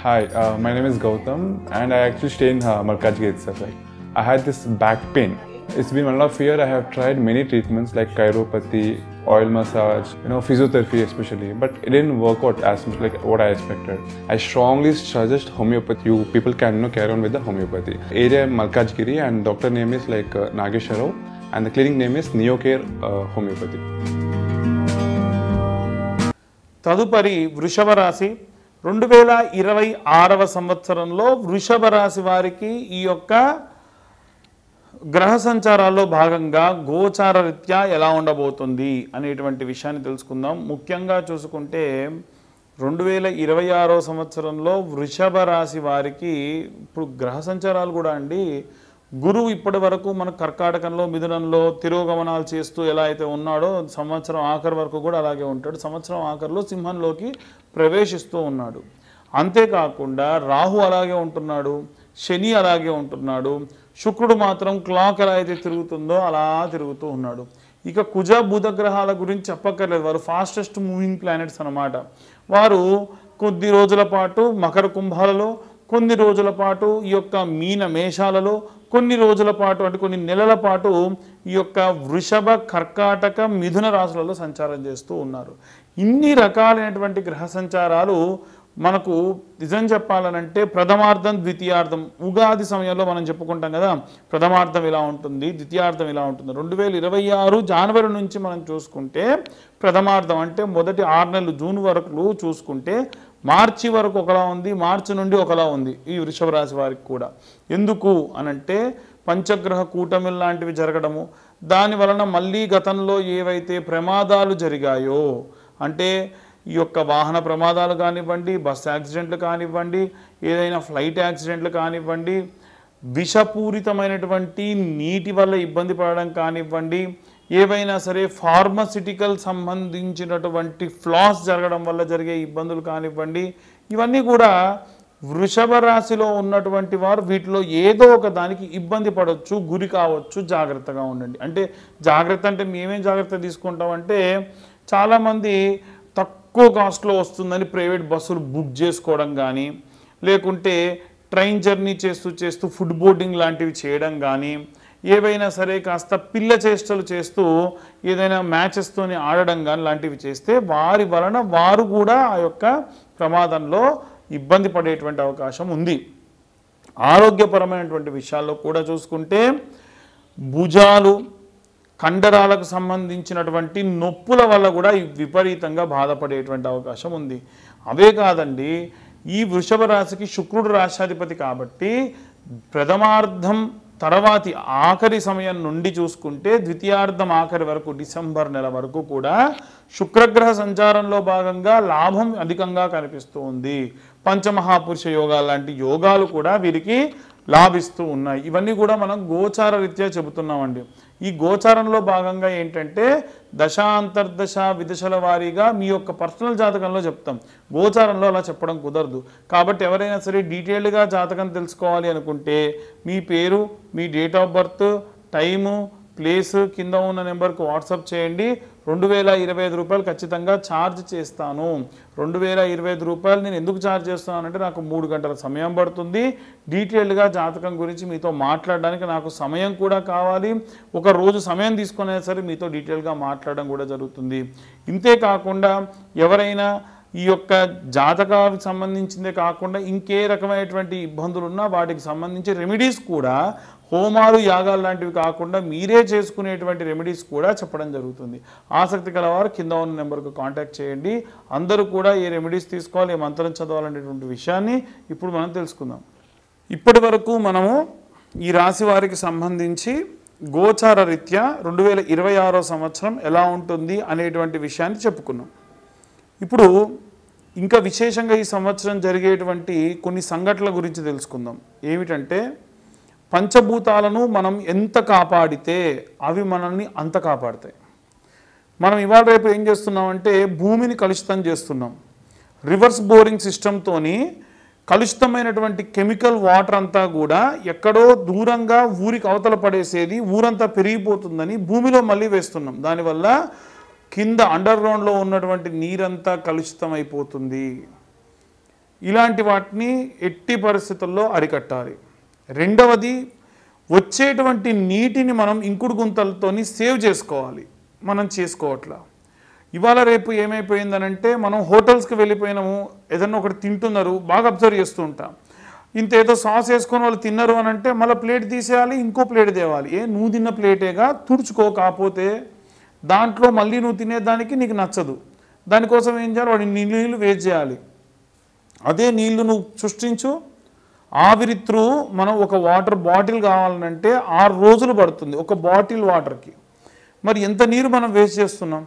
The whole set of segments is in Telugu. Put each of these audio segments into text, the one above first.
Hi, my name is Gautam and I actually stay in Malkajgiri itself. I had this back pain. It's been 1.5 years. I have tried many treatments like chiropathy, oil massage, physiotherapy especially, but it didn't work out as much like what I expected. I strongly suggest homeopathy. You people can carry on with the homeopathy. Area Malkajgiri and doctor name is like Nageswar Rao and the clinic name is Neocare Homeopathy. తదుపరి వృషభ రాశి 2026వ సంవత్సరంలో వృషభ రాశి వారికి ఈ యొక్క గ్రహ సంచారాల్లో భాగంగా గోచార రీత్యా ఎలా ఉండబోతుంది అనేటువంటి విషయాన్ని తెలుసుకుందాం. ముఖ్యంగా చూసుకుంటే 2026వ సంవత్సరంలో వృషభ రాశి వారికి ఇప్పుడు గ్రహ సంచారాలు కూడా అండి, గురువు ఇప్పటి వరకు మన కర్కాటకంలో మిథునంలో తిరోగమనాలు చేస్తూ ఎలా అయితే ఉన్నాడో సంవత్సరం ఆఖరి వరకు కూడా అలాగే ఉంటాడు. సంవత్సరం ఆఖరిలో సింహంలోకి ప్రవేశిస్తూ ఉన్నాడు. అంతేకాకుండా రాహు అలాగే ఉంటున్నాడు, శని అలాగే ఉంటున్నాడు, శుక్రుడు మాత్రం క్లాక్ ఎలా అయితే తిరుగుతుందో అలా తిరుగుతూ ఉన్నాడు. ఇక కుజ బుధ గ్రహాల గురించి చెప్పక్కర్లేదు, వారు ఫాస్టెస్ట్ మూవింగ్ ప్లానెట్స్ అన్నమాట. వారు కొద్ది రోజుల పాటు మకర కుంభాలలో, కొన్ని రోజుల పాటు ఈ యొక్క మీన మేషాలలో, కొన్ని రోజుల పాటు అంటే కొన్ని నెలల పాటు ఈ యొక్క వృషభ కర్కాటక మిథున రాశులలో సంచారం చేస్తూ ఉన్నారు. ఇన్ని రకాలైనటువంటి గ్రహ సంచారాలు మనకు నిజం చెప్పాలనంటే ప్రథమార్థం ద్వితీయార్థం ఉగాది సమయంలో మనం చెప్పుకుంటాం కదా, ప్రథమార్థం ఇలా ఉంటుంది, ద్వితీయార్థం ఇలా ఉంటుంది. 2026 జనవరి నుంచి మనం చూసుకుంటే ప్రథమార్థం అంటే మొదటి 6 నెలలు జూన్ వరకు చూసుకుంటే మార్చి వరకు ఒకలా ఉంది, మార్చి నుండి ఒకలా ఉంది ఈ వృషభ రాశి వారికి కూడా. ఎందుకు అనంటే పంచగ్రహ కూటమిలు లాంటివి జరగడము, దాని వలన మళ్ళీ గతంలో ఏవైతే ప్రమాదాలు జరిగాయో అంటే ఈ యొక్క వాహన ప్రమాదాలు కానివ్వండి, బస్ యాక్సిడెంట్లు కానివ్వండి, ఏదైనా ఫ్లైట్ యాక్సిడెంట్లు కానివ్వండి, విషపూరితమైనటువంటి నీటి వల్ల ఇబ్బంది పడడం కానివ్వండి, ఏవైనా సరే ఫార్మసిటికల్ సంబంధించినటువంటి ఫ్లాస్ జరగడం వల్ల జరిగే ఇబ్బందులు కానివ్వండి, ఇవన్నీ కూడా వృషభ రాశిలో ఉన్నటువంటి వారు వీటిలో ఏదో ఒక దానికి ఇబ్బంది పడవచ్చు, గురి కావచ్చు. జాగ్రత్తగా ఉండండి. అంటే జాగ్రత్త అంటే మేమేం జాగ్రత్త తీసుకుంటామంటే చాలామంది తక్కువ కాస్ట్లో వస్తుందని ప్రైవేట్ బస్సులు బుక్ చేసుకోవడం కానీ, లేకుంటే ట్రైన్ జర్నీ చేస్తూ ఫుడ్ బోర్డింగ్ లాంటివి చేయడం కానీ, ఏవైనా సరే కాస్త పిల్ల చేష్టలు చేస్తూ ఏదైనా మ్యాచెస్తోని ఆడడం కానీ లాంటివి చేస్తే వారి వలన వారు కూడా ఆ యొక్క ప్రమాదంలో ఇబ్బంది పడేటువంటి అవకాశం ఉంది. ఆరోగ్యపరమైనటువంటి విషయాల్లో కూడా చూసుకుంటే భుజాలు కండరాలకు సంబంధించినటువంటి నొప్పుల వల్ల కూడా విపరీతంగా బాధపడేటువంటి అవకాశం ఉంది. అవే కాదండి, ఈ వృషభ రాశికి శుక్రుడు రాశాధిపతి కాబట్టి ప్రథమార్థం తర్వాతి ఆఖరి సమయం నుండి చూసుకుంటే ద్వితీయార్థం ఆఖరి వరకు డిసెంబర్ నెల వరకు కూడా శుక్రగ్రహ సంచారంలో భాగంగా లాభం అధికంగా కనిపిస్తూ ఉంది. పంచమహాపురుష యోగాలు లాంటి యోగాలు కూడా వీరికి లాభిస్తూ ఉన్నాయి. ఇవన్నీ కూడా మనం గోచార రీత్యా చెబుతున్నామండి. ఈ గోచారంలో భాగంగా ఏంటంటే దశాంతర్దశ విదశల వారీగా మీ యొక్క పర్సనల్ జాతకంలో చెప్తాం, గోచారంలో అలా చెప్పడం కుదరదు. కాబట్టి ఎవరైనా సరే డీటెయిల్డ్గా జాతకం తెలుసుకోవాలి అనుకుంటే మీ పేరు, మీ date of birth, time, place కింద ఉన్న నెంబర్కి వాట్సాప్ చేయండి. 2025 రూపాయలు ఖచ్చితంగా ఛార్జ్ చేస్తాను. 2025 రూపాయలు నేను ఎందుకు ఛార్జ్ చేస్తున్నానంటే నాకు 3 గంటల సమయం పడుతుంది. డీటెయిల్డ్గా జాతకం గురించి మీతో మాట్లాడడానికి నాకు సమయం కూడా కావాలి. ఒక రోజు సమయం తీసుకునే సరే మీతో డీటెయిల్గా మాట్లాడడం కూడా జరుగుతుంది. ఇంతే కాకుండా ఎవరైనా ఈ యొక్క జాతకానికి సంబంధించిందే కాకుండా ఇంకే రకమైనటువంటి ఇబ్బందులు ఉన్నా వాటికి సంబంధించి రెమెడీస్ కూడా, హోమాలు యాగాలు లాంటివి కాకుండా మీరే చేసుకునేటువంటి రెమెడీస్ కూడా చెప్పడం జరుగుతుంది. ఆసక్తి కలవారు కింద ఉన్న నెంబర్కు కాంటాక్ట్ చేయండి. అందరూ కూడా ఏ రెమెడీస్ తీసుకోవాలి, ఏ మంత్రం చదవాలనేటువంటి విషయాన్ని ఇప్పుడు మనం తెలుసుకుందాం. ఇప్పటి వరకు మనము ఈ రాశి వారికి సంబంధించి గోచార రీత్యా 2026వ సంవత్సరం ఎలా ఉంటుంది అనేటువంటి విషయాన్ని చెప్పుకున్నాం. ఇప్పుడు ఇంకా విశేషంగా ఈ సంవత్సరం జరిగేటువంటి కొన్ని సంఘటనల గురించి తెలుసుకుందాం. ఏమిటంటే పంచభూతాలను మనం ఎంత కాపాడితే అవి మనల్ని అంత కాపాడతాయి. మనం ఇవాళ రేపు ఏం చేస్తున్నామంటే భూమిని కలుషితం చేస్తున్నాం. రివర్స్ బోరింగ్ సిస్టంతోని కలుషితమైనటువంటి కెమికల్ వాటర్ అంతా కూడా ఎక్కడో దూరంగా ఊరికి అవతల పడేసేది, ఊరంతా పెరిగిపోతుందని భూమిలో మళ్ళీ వేస్తున్నాం. దానివల్ల కింద అండర్ గ్రౌండ్లో ఉన్నటువంటి నీరంతా కలుషితం అయిపోతుంది. ఇలాంటి వాటిని ఎట్టి పరిస్థితుల్లో అరికట్టాలి. రెండవది, వచ్చేటువంటి నీటిని మనం ఇంకుడు గుంతలతోని సేవ్ చేసుకోవాలి. మనం చేసుకోవట్లా. ఇవాళ రేపు ఏమైపోయిందనంటే, మనం హోటల్స్కి వెళ్ళిపోయినాము, ఏదన్నా ఒకటి తింటున్నారు, బాగా అబ్జర్వ్ చేస్తూ ఉంటాం. ఇంత ఏదో సాస్ వేసుకొని వాళ్ళు తిన్నారు అని అంటే మళ్ళీ ప్లేట్ తీసేయాలి, ఇంకో ప్లేట్ తేవాలి. నువ్వు తిన్న ప్లేటేగా, తుడుచుకో. కాకపోతే దాంట్లో మళ్ళీ నువ్వు తినేదానికి నీకు నచ్చదు. దానికోసం ఏం చేయాలి, వాడి నీళ్ళు వేస్ట్ చేయాలి. అదే నీళ్లు నువ్వు సృష్టించు. ఆవిరి త్రూ మనం ఒక వాటర్ బాటిల్ కావాలంటే 6 రోజులు పడుతుంది ఒక బాటిల్ వాటర్కి. మరి ఎంత నీరు మనం వేస్ట్ చేస్తున్నాం?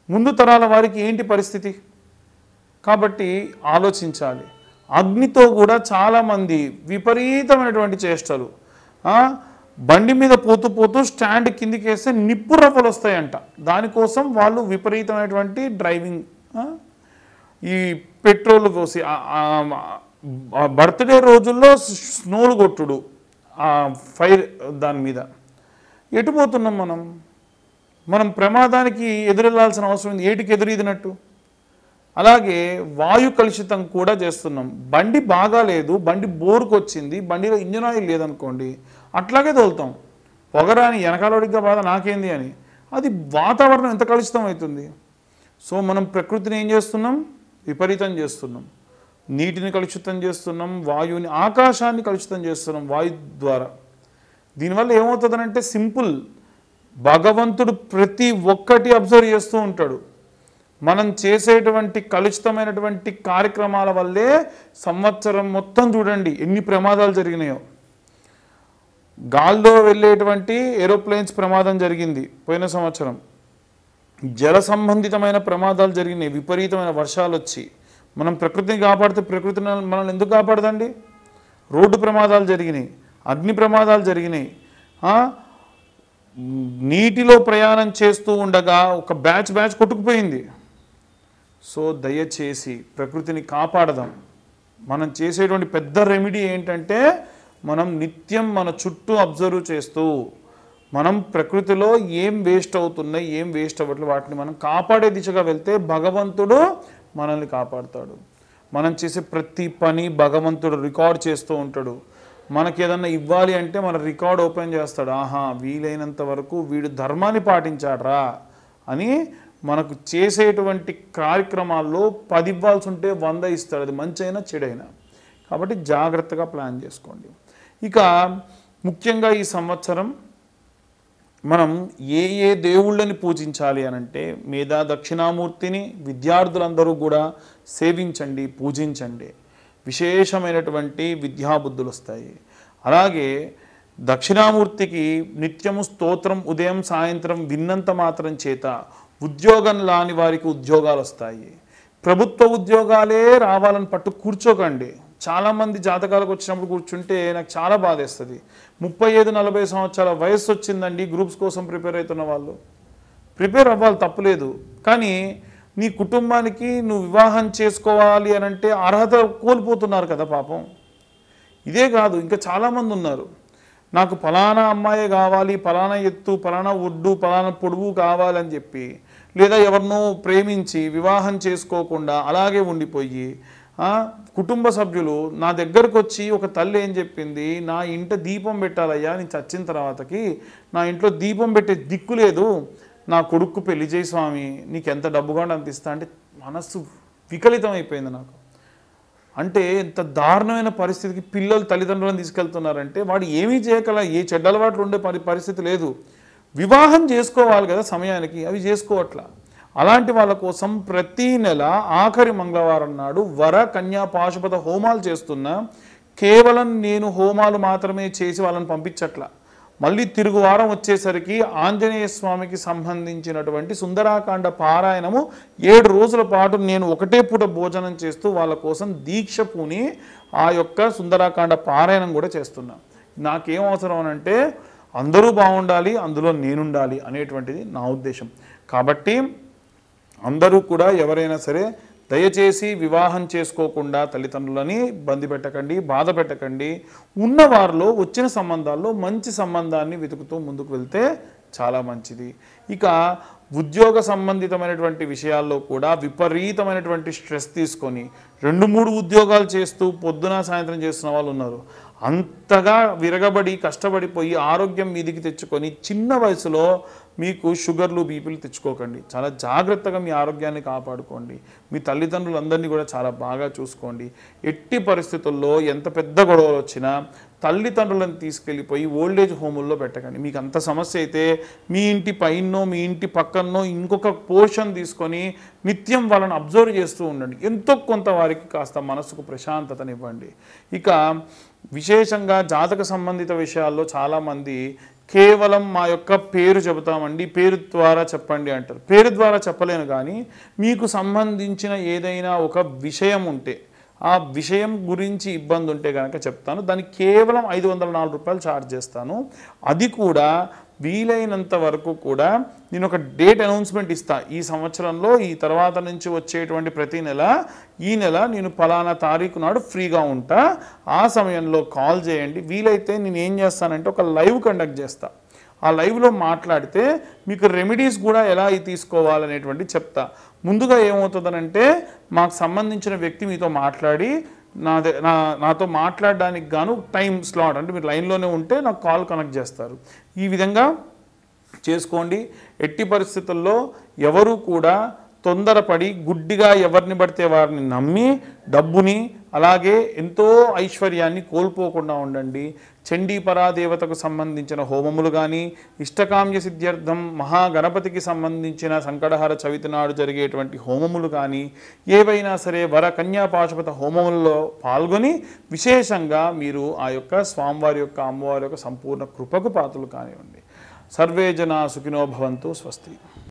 ముందు తరాల వారికి ఏంటి పరిస్థితి? కాబట్టి ఆలోచించాలి. అగ్నితో కూడా చాలామంది విపరీతమైనటువంటి చేష్టలు. బండి మీద పోతూ పోతూ స్టాండ్ కిందికి వేస్తే నిప్పు రవ్వలు వస్తాయంట. దానికోసం వాళ్ళు విపరీతమైనటువంటి డ్రైవింగ్, ఈ పెట్రోల్ పోసి బర్త్డే రోజుల్లో స్నోలు కొట్టుడు, ఫైర్ దాని మీద. ఎటుపోతున్నాం మనం ప్రమాదానికి ఎదురెళ్లాల్సిన అవసరం ఉంది. ఏటికి ఎదురీదినట్టు. అలాగే వాయు కలుషితం కూడా చేస్తున్నాం. బండి బాగా లేదు, బండి బోరుకు వచ్చింది, బండిలో ఇంజిన్ ఆయిల్ లేదనుకోండి, అట్లాగే తోలుతాం. పొగరాని వెనకాలడిగా బాధ నాకేంది అని. అది వాతావరణం ఎంత కలుషితం అవుతుంది. సో మనం ప్రకృతిని ఏం చేస్తున్నాం? విపరీతం చేస్తున్నాం. నీటిని కలుషితం చేస్తున్నాం, వాయువుని, ఆకాశాన్ని కలుషితం చేస్తున్నాం వాయు ద్వారా. దీనివల్ల ఏమవుతుందనంటే సింపుల్, భగవంతుడు ప్రతి ఒక్కటి అబ్జర్వ్ చేస్తూ ఉంటాడు. మనం చేసేటువంటి కలుషితమైనటువంటి కార్యక్రమాల వల్లే సంవత్సరం మొత్తం చూడండి ఎన్ని ప్రమాదాలు జరిగినాయో. గాల్లో వెళ్ళేటువంటి ఏరోప్లేన్స్ ప్రమాదం జరిగింది పోయిన సంవత్సరం. జల సంబంధితమైన ప్రమాదాలు జరిగినాయి, విపరీతమైన వర్షాలు వచ్చి. మనం ప్రకృతిని కాపాడితే ప్రకృతి మనల్ని ఎందుకు కాపాడదండి? రోడ్డు ప్రమాదాలు జరిగినాయి, అగ్ని ప్రమాదాలు జరిగినాయి. నీటిలో ప్రయాణం చేస్తూ ఉండగా ఒక బ్యాచ్ కొట్టుకుపోయింది. సో దయచేసి ప్రకృతిని కాపాడదాం. మనం చేసేటువంటి పెద్ద రెమెడీ ఏంటంటే, మనం నిత్యం మన చుట్టూ అబ్జర్వ్ చేస్తూ మనం ప్రకృతిలో ఏం వేస్ట్ అవుతున్నాయి, ఏం వేస్ట్ అవ్వట్లేదు, వాటిని మనం కాపాడే దిశగా వెళ్తే భగవంతుడు మనల్ని కాపాడుతాడు. మనం చేసే ప్రతి పని భగవంతుడు రికార్డ్ చేస్తూ ఉంటాడు. మనకి ఏదన్నా ఇవ్వాలి అంటే మన రికార్డ్ ఓపెన్ చేస్తాడు. ఆహా, వీలైనంత వరకు వీడు ధర్మాన్ని పాటించాడ్రా అని. మనకు చేసేటువంటి కార్యక్రమాల్లో 10 ఇవ్వాల్సి ఉంటే 100 ఇస్తాడు, అది మంచైనా చెడైనా. కాబట్టి జాగ్రత్తగా ప్లాన్ చేసుకోండి. ఇక ముఖ్యంగా ఈ సంవత్సరం మనం ఏ దేవుళ్ళని పూజించాలి అనంటే, మేధా దక్షిణామూర్తిని విద్యార్థులందరూ కూడా సేవించండి, పూజించండి. విశేషమైనటువంటి విద్యాబుద్ధులు వస్తాయి. అలాగే దక్షిణామూర్తికి నిత్యము స్తోత్రం ఉదయం సాయంత్రం విన్నంత మాత్రం చేత ఉద్యోగం లాని వారికి ఉద్యోగాలు వస్తాయి. ప్రభుత్వ ఉద్యోగాలే రావాలని పట్టు కూర్చోకండి. చాలామంది జాతకాలకు వచ్చినప్పుడు కూర్చుంటే నాకు చాలా బాధేస్తుంది. 35-40 సంవత్సరాల వయసు వచ్చిందండి, గ్రూప్స్ కోసం ప్రిపేర్ అవుతున్న వాళ్ళు. ప్రిపేర్ అవ్వాలి, తప్పులేదు. కానీ నీ కుటుంబానికి నువ్వు వివాహం చేసుకోవాలి అనంటే అర్హత కోల్పోతున్నారు కదా పాపం. ఇదే కాదు, ఇంకా చాలామంది ఉన్నారు. నాకు ఫలానా అమ్మాయే కావాలి, ఫలానా ఎత్తు, ఫలానా ఒడ్డు, ఫలానా పొడుగు కావాలని చెప్పి, లేదా ఎవరినో ప్రేమించి వివాహం చేసుకోకుండా అలాగే ఉండిపోయి, కుటుంబ సభ్యులు నా దగ్గరకు వచ్చి ఒక తల్లి ఏం చెప్పింది, నా ఇంట దీపం పెట్టాలయ్యా, నేను చచ్చిన తర్వాతకి నా ఇంట్లో దీపం పెట్టే దిక్కు లేదు, నా కొడుకు పెళ్లి చేయి స్వామి, నీకు ఎంత డబ్బుగా అంత ఇస్తా అంటే మనస్సు వికలితం అయిపోయింది నాకు. అంటే ఎంత దారుణమైన పరిస్థితికి పిల్లలు తల్లిదండ్రులను తీసుకెళ్తున్నారంటే, వాడు ఏమీ చేయగల, ఏ చెడ్డ అలవాట్లు ఉండే పరిస్థితి లేదు. వివాహం చేసుకోవాలి కదా సమయానికి, అవి చేసుకోవట్లా. అలాంటి వాళ్ళ కోసం ప్రతి నెల ఆఖరి మంగళవారం నాడు వర కన్యా పాశుపత హోమాలు చేస్తున్నా. కేవలం నేను హోమాలు మాత్రమే చేసి వాళ్ళని పంపించట్లా. మళ్ళీ తిరుగు వారం వచ్చేసరికి ఆంజనేయ స్వామికి సంబంధించినటువంటి సుందరాకాండ పారాయణము 7 రోజుల పాటు నేను ఒకటే పూట భోజనం చేస్తూ వాళ్ళ కోసం దీక్ష పూని ఆ యొక్క సుందరాకాండ పారాయణం కూడా చేస్తున్నా. నాకేం అవసరం అనంటే అందరూ బాగుండాలి, అందులో నేనుండాలి అనేటువంటిది నా ఉద్దేశం. కాబట్టి అందరూ కూడా ఎవరైనా సరే దయచేసి వివాహం చేసుకోకుండా తల్లిదండ్రులని ఇబ్బంది పెట్టకండి, బాధ పెట్టకండి. ఉన్నవారిలో వచ్చిన సంబంధాల్లో మంచి సంబంధాన్ని వెతుకుతూ ముందుకు వెళ్తే చాలా మంచిది. ఇక ఉద్యోగ సంబంధితమైనటువంటి విషయాల్లో కూడా విపరీతమైనటువంటి స్ట్రెస్ తీసుకొని 2-3 ఉద్యోగాలు చేస్తూ పొద్దున సాయంత్రం చేస్తున్న వాళ్ళు ఉన్నారు. అంతగా విరగబడి కష్టపడిపోయి ఆరోగ్యం మీదికి తెచ్చుకొని చిన్న వయసులో మీకు షుగర్లు బీపీలు తెచ్చుకోకండి. చాలా జాగ్రత్తగా మీ ఆరోగ్యాన్ని కాపాడుకోండి. మీ తల్లిదండ్రులందరినీ కూడా చాలా బాగా చూసుకోండి. ఎట్టి పరిస్థితుల్లో ఎంత పెద్ద గొడవలు వచ్చినా తల్లిదండ్రులను తీసుకెళ్ళిపోయి ఓల్డేజ్ హోముల్లో పెట్టకండి. మీకు అంత సమస్య అయితే మీ ఇంటి పైనో మీ ఇంటి పక్కనో ఇంకొక పోర్షన్ తీసుకొని నిత్యం వాళ్ళని అబ్జర్వ్ చేస్తూ ఉండండి. ఎంతో కొంత వారికి కాస్త మనసుకు ప్రశాంతతనివ్వండి. ఇక విశేషంగా జాతక సంబంధిత విషయాల్లో చాలామంది కేవలం మా యొక్క పేరు చెబుతామండి, పేరు ద్వారా చెప్పండి అంటారు. పేరు ద్వారా చెప్పలేను, కానీ మీకు సంబంధించిన ఏదైనా ఒక విషయం ఉంటే ఆ విషయం గురించి ఇబ్బంది ఉంటే కనుక చెప్తాను. దానికి కేవలం 504 రూపాయలు ఛార్జ్ చేస్తాను. అది కూడా వీలైనంత వరకు కూడా నేను ఒక డేట్ అనౌన్స్మెంట్ ఇస్తా. ఈ సంవత్సరంలో ఈ తర్వాత నుంచి వచ్చేటువంటి ప్రతి నెల ఈ నెల నేను ఫలానా తారీఖు నాడు ఫ్రీగా ఉంటా, ఆ సమయంలో కాల్ చేయండి. వీలైతే నేను ఏం చేస్తానంటే ఒక లైవ్ కండక్ట్ చేస్తా. ఆ లైవ్లో మాట్లాడితే మీకు రెమెడీస్ కూడా ఎలా తీసుకోవాలనేటువంటి చెప్తా. ముందుగా ఏమవుతుందనంటే మాకు సంబంధించిన వ్యక్తి మీతో మాట్లాడి నాతో మాట్లాడడానికి గాను టైం స్లాట్, అంటే మీరు లైన్లోనే ఉంటే నాకు కాల్ కనెక్ట్ చేస్తారు. ఈ విధంగా చేసుకోండి. ఎట్టి పరిస్థితుల్లో ఎవరు కూడా తొందరపడి గుడ్డిగా ఎవరిని పడితే వారిని నమ్మి డబ్బుని అలాగే ఎంతో ఐశ్వర్యాన్ని కోల్పోకుండా ఉండండి. చండీ పరాదేవతకు సంబంధించిన హోమములు కానీ, ఇష్టకామ్య సిద్ధ్యర్థం మహాగణపతికి సంబంధించిన సంకటహర చవితి నాడు జరిగేటువంటి హోమములు కానీ, ఏవైనా సరే వర కన్యా పాశుపత హోమములలో పాల్గొని విశేషంగా మీరు ఆ యొక్క స్వామివారి యొక్క అమ్మవారి యొక్క సంపూర్ణ కృపకు పాత్రలు కానివ్వండి. సర్వే జనా సుఖినో భవంతు. స్వస్తి.